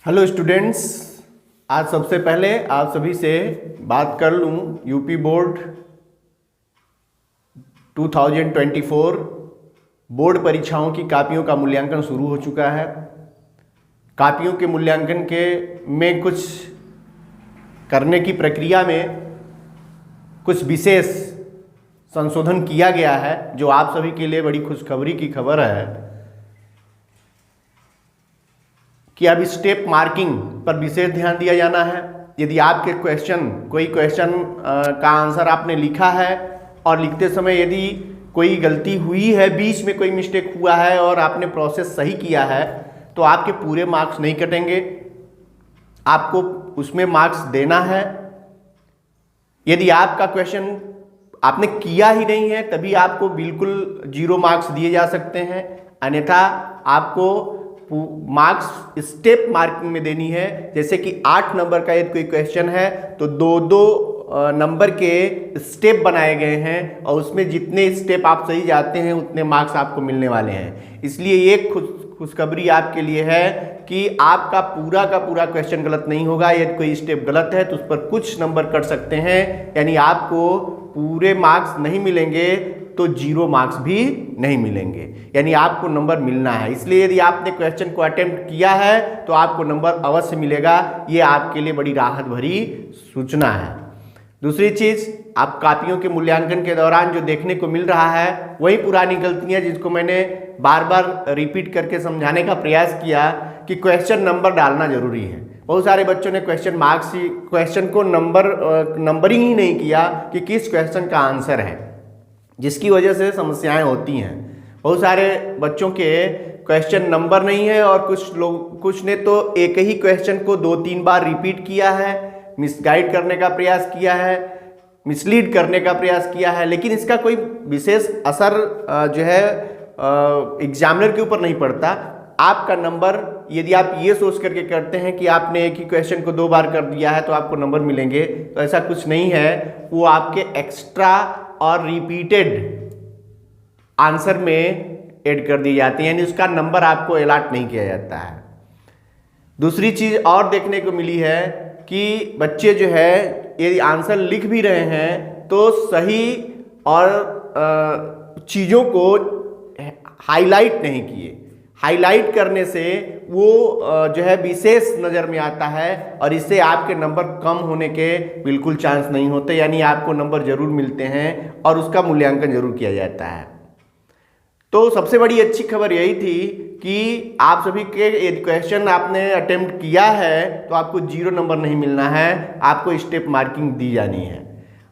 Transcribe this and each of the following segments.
Hello students, आज सबसे पहले आप सभी से बात कर लूँ। यूपी बोर्ड 2024 बोर्ड परीक्षाओं की कापियों का मूल्यांकन शुरू हो चुका है। कापियों के मूल्यांकन के में कुछ करने की प्रक्रिया में कुछ विशेष संशोधन किया गया है, जो आप सभी के लिए बड़ी खुशखबरी की खबर है कि अब स्टेप मार्किंग पर विशेष ध्यान दिया जाना है। यदि आपके कोई क्वेश्चन का आंसर आपने लिखा है और लिखते समय यदि कोई गलती हुई है, बीच में कोई मिस्टेक हुआ है और आपने प्रोसेस सही किया है, तो आपके पूरे मार्क्स नहीं कटेंगे, आपको उसमें मार्क्स देना है। यदि आपका क्वेश्चन आपने किया ही नहीं है, तभी आपको बिल्कुल 0 मार्क्स दिए जा सकते हैं। अन्यथा आपको मार्क्स स्टेप मार्किंग में देनी है। जैसे कि 8 नंबर का यदि कोई क्वेश्चन है तो 2-2 नंबर के स्टेप बनाए गए हैं और उसमें जितने स्टेप आप सही जाते हैं उतने मार्क्स आपको मिलने वाले हैं। इसलिए एक खुशखबरी आपके लिए है कि आपका पूरा का पूरा क्वेश्चन गलत नहीं होगा। यदि कोई स्टेप गलत है तो उस पर कुछ नंबर कट सकते हैं, यानी आपको पूरे मार्क्स नहीं मिलेंगे तो 0 मार्क्स भी नहीं मिलेंगे, यानी आपको नंबर मिलना है। इसलिए यदि आपने क्वेश्चन को अटेम्प्ट किया है तो आपको नंबर अवश्य मिलेगा। ये आपके लिए बड़ी राहत भरी सूचना है। दूसरी चीज, आप कापियों के मूल्यांकन के दौरान जो देखने को मिल रहा है वही पुरानी गलतियां, जिसको मैंने बार बार रिपीट करके समझाने का प्रयास किया कि क्वेश्चन नंबर डालना जरूरी है। बहुत सारे बच्चों ने क्वेश्चन को नंबरिंग ही नहीं किया कि किस क्वेश्चन का आंसर है, जिसकी वजह से समस्याएं होती हैं। बहुत सारे बच्चों के क्वेश्चन नंबर नहीं है और कुछ ने तो एक ही क्वेश्चन को 2-3 बार रिपीट किया है, मिसगाइड करने का प्रयास किया है, मिसलीड करने का प्रयास किया है, लेकिन इसका कोई विशेष असर जो है एग्जामिनर के ऊपर नहीं पड़ता। आपका नंबर, यदि आप ये सोच करके करते हैं कि आपने एक ही क्वेश्चन को 2 बार कर दिया है तो आपको नंबर मिलेंगे, तो ऐसा कुछ नहीं है। वो आपके एक्स्ट्रा और रिपीटेड आंसर में ऐड कर दिए जाते हैं, यानी उसका नंबर आपको अलॉट नहीं किया जाता है। दूसरी चीज और देखने को मिली है कि बच्चे जो है यदि आंसर लिख भी रहे हैं तो सही और चीज़ों को हाईलाइट नहीं किए। हाईलाइट करने से वो जो है विशेष नज़र में आता है और इससे आपके नंबर कम होने के बिल्कुल चांस नहीं होते, यानी आपको नंबर जरूर मिलते हैं और उसका मूल्यांकन जरूर किया जाता है। तो सबसे बड़ी अच्छी खबर यही थी कि आप सभी के यदि क्वेश्चन आपने अटेम्प्ट किया है तो आपको 0 नंबर नहीं मिलना है, आपको स्टेप मार्किंग दी जानी है।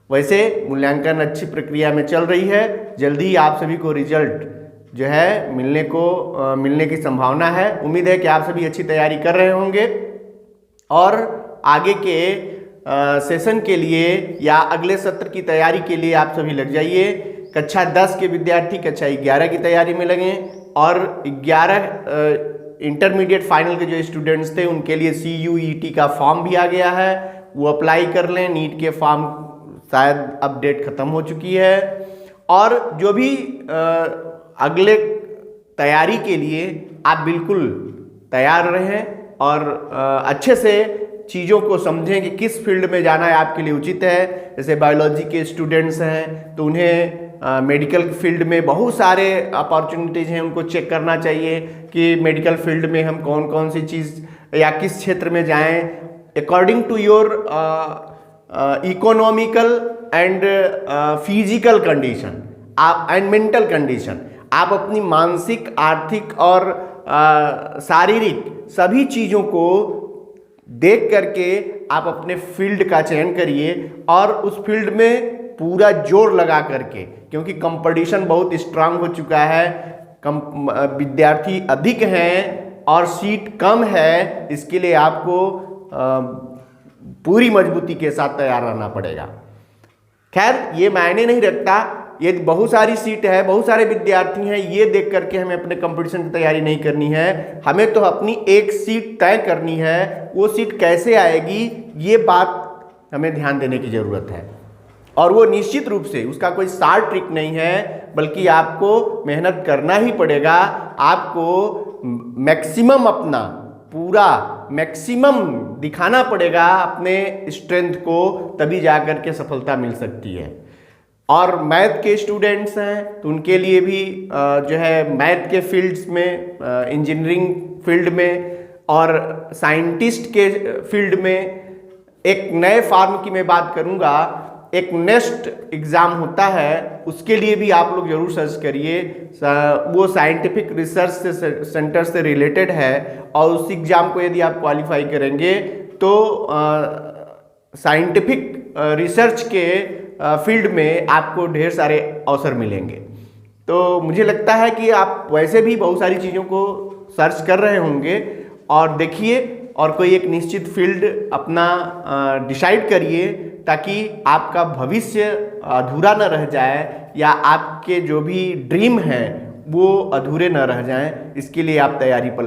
वैसे मूल्यांकन अच्छी प्रक्रिया में चल रही है, जल्दी ही आप सभी को रिजल्ट जो है मिलने की संभावना है। उम्मीद है कि आप सभी अच्छी तैयारी कर रहे होंगे और आगे के सेशन के लिए या अगले सत्र की तैयारी के लिए आप सभी लग जाइए। कक्षा 10 के विद्यार्थी कक्षा 11 की तैयारी में लगें और 11 इंटरमीडिएट फाइनल के जो स्टूडेंट्स थे उनके लिए CUET का फॉर्म भी आ गया है, वो अप्लाई कर लें। नीट के फॉर्म शायद अपडेट खत्म हो चुकी है और जो भी अगले तैयारी के लिए आप बिल्कुल तैयार रहें और अच्छे से चीज़ों को समझें कि किस फील्ड में जाना है आपके लिए उचित है। जैसे बायोलॉजी के स्टूडेंट्स हैं तो उन्हें मेडिकल फील्ड में बहुत सारे अपॉर्चुनिटीज़ हैं, उनको चेक करना चाहिए कि मेडिकल फील्ड में हम कौन कौन सी चीज़ या किस क्षेत्र में जाएं according to your economical and physical condition and mental condition. आप अपनी मानसिक, आर्थिक और शारीरिक सभी चीज़ों को देख करके आप अपने फील्ड का चयन करिए और उस फील्ड में पूरा जोर लगा करके, क्योंकि कंपटीशन बहुत स्ट्रांग हो चुका है, विद्यार्थी अधिक हैं और सीट कम है, इसके लिए आपको पूरी मजबूती के साथ तैयार रहना पड़ेगा। खैर, ये मायने नहीं रखता यदि बहुत सारी सीट है, बहुत सारे विद्यार्थी हैं, ये देख करके हमें अपने कंपटीशन की तैयारी नहीं करनी है। हमें तो अपनी एक सीट तय करनी है, वो सीट कैसे आएगी ये बात हमें ध्यान देने की ज़रूरत है। और वो निश्चित रूप से उसका कोई शार्ट ट्रिक नहीं है, बल्कि आपको मेहनत करना ही पड़ेगा। आपको मैक्सिमम अपना पूरा मैक्सिमम दिखाना पड़ेगा अपने स्ट्रेंथ को, तभी जाकर के सफलता मिल सकती है। और मैथ के स्टूडेंट्स हैं तो उनके लिए भी जो है मैथ के फील्ड्स में, इंजीनियरिंग फील्ड में और साइंटिस्ट के फील्ड में एक नए फार्म की मैं बात करूंगा, एक नेक्स्ट एग्ज़ाम होता है, उसके लिए भी आप लोग जरूर सर्च करिए। वो साइंटिफिक रिसर्च से सेंटर से रिलेटेड है और उस एग्ज़ाम को यदि आप क्वालिफाई करेंगे तो साइंटिफिक रिसर्च के फील्ड में आपको ढेर सारे अवसर मिलेंगे। तो मुझे लगता है कि आप वैसे भी बहुत सारी चीज़ों को सर्च कर रहे होंगे और देखिए और कोई एक निश्चित फील्ड अपना डिसाइड करिए, ताकि आपका भविष्य अधूरा न रह जाए या आपके जो भी ड्रीम हैं वो अधूरे न रह जाएं। इसके लिए आप तैयारी पर